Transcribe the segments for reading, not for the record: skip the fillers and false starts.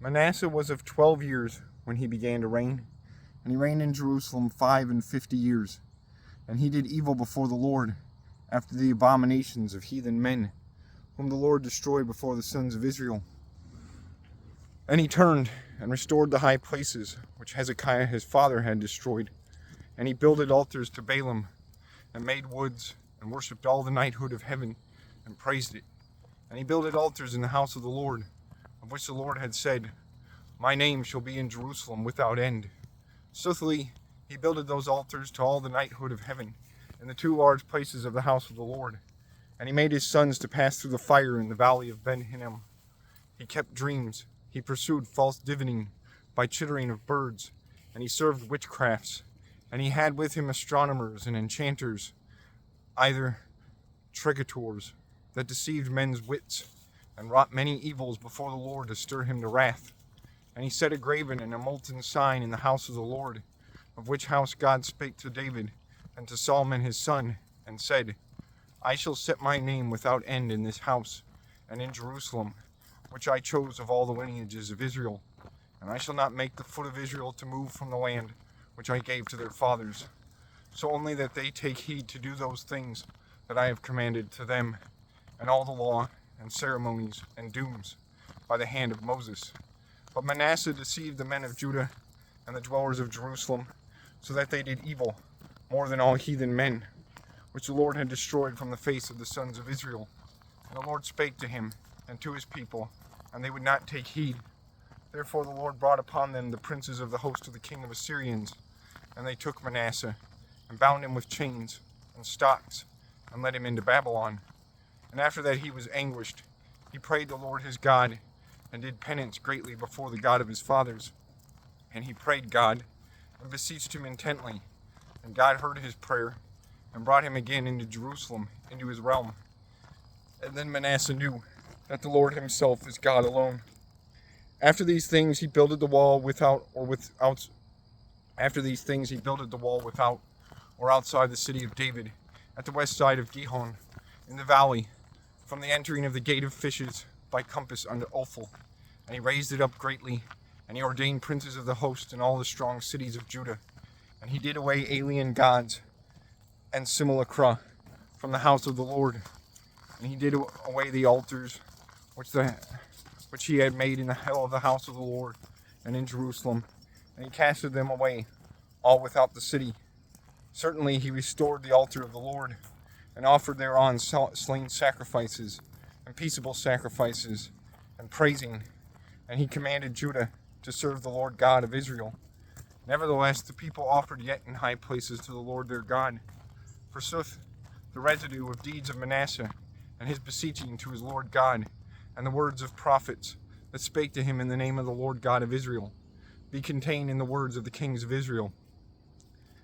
Manasseh was of 12 years when he began to reign, and he reigned in Jerusalem 55 years. And he did evil before the Lord, after the abominations of heathen men, whom the Lord destroyed before the sons of Israel. And he turned and restored the high places which Hezekiah his father had destroyed. And he builded altars to Baalim, and made woods, and worshipped all the knighthood of heaven, and praised it. And he builded altars in the house of the Lord, of which the Lord had said, My name shall be in Jerusalem without end. Soothly he builded those altars to all the knighthood of heaven, in the two large places of the house of the Lord. And he made his sons to pass through the fire in the valley of Ben Hinnom. He kept dreams, he pursued false divining by chittering of birds, and he served witchcrafts. And he had with him astronomers and enchanters, either trigators, that deceived men's wits, and wrought many evils before the Lord to stir him to wrath. And he set a graven and a molten sign in the house of the Lord, of which house God spake to David and to Solomon his son, and said, I shall set my name without end in this house, and in Jerusalem, which I chose of all the lineages of Israel. And I shall not make the foot of Israel to move from the land which I gave to their fathers, so only that they take heed to do those things that I have commanded to them, and all the law and ceremonies and dooms by the hand of Moses. But Manasseh deceived the men of Judah and the dwellers of Jerusalem, so that they did evil more than all heathen men, which the Lord had destroyed from the face of the sons of Israel. And the Lord spake to him and to his people, and they would not take heed. Therefore the Lord brought upon them the princes of the host of the king of Assyrians, and they took Manasseh, and bound him with chains and stocks, and led him into Babylon. And after that he was anguished. He prayed the Lord his God, and did penance greatly before the God of his fathers. And he prayed God, and beseeched him intently. And God heard his prayer, and brought him again into Jerusalem, into his realm. And then Manasseh knew that the Lord himself is God alone. After these things he builded the wall without or outside the city of David, at the west side of Gihon, in the valley, from the entering of the gate of fishes, by compass unto Ophel. And he raised it up greatly, and he ordained princes of the host in all the strong cities of Judah. And he did away alien gods and simulacra from the house of the Lord. And he did away the altars which he had made in the hell of the house of the Lord and in Jerusalem. And he casted them away, all without the city. Certainly he restored the altar of the Lord, and offered thereon slain sacrifices, and peaceable sacrifices, and praising. And he commanded Judah to serve the Lord God of Israel. Nevertheless, the people offered yet in high places to the Lord their God. Forsooth, the residue of deeds of Manasseh, and his beseeching to his Lord God, and the words of prophets that spake to him in the name of the Lord God of Israel, be contained in the words of the kings of Israel,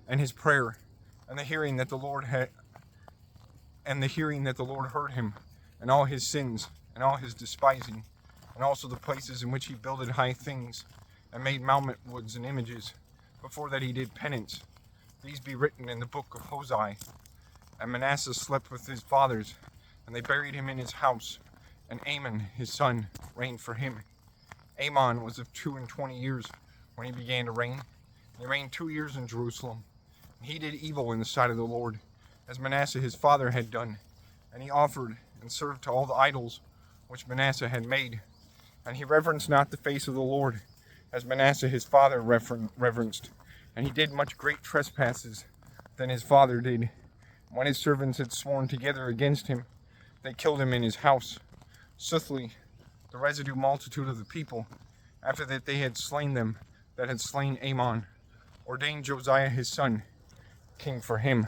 and his prayer, and the hearing that the Lord heard him, and all his sins, and all his despising, and also the places in which he builded high things, and made mountain woods and images, before that he did penance. These be written in the book of Hosea. And Manasseh slept with his fathers, and they buried him in his house, and Amon his son reigned for him. Amon was of 22 years when he began to reign, and he reigned 2 years in Jerusalem. And he did evil in the sight of the Lord, as Manasseh his father had done, and he offered and served to all the idols which Manasseh had made. And he reverenced not the face of the Lord, as Manasseh his father reverenced. And he did much great trespasses than his father did. When his servants had sworn together against him, they killed him in his house. Soothly, the residue multitude of the people, after that they had slain them that had slain Amon, ordained Josiah his son king for him.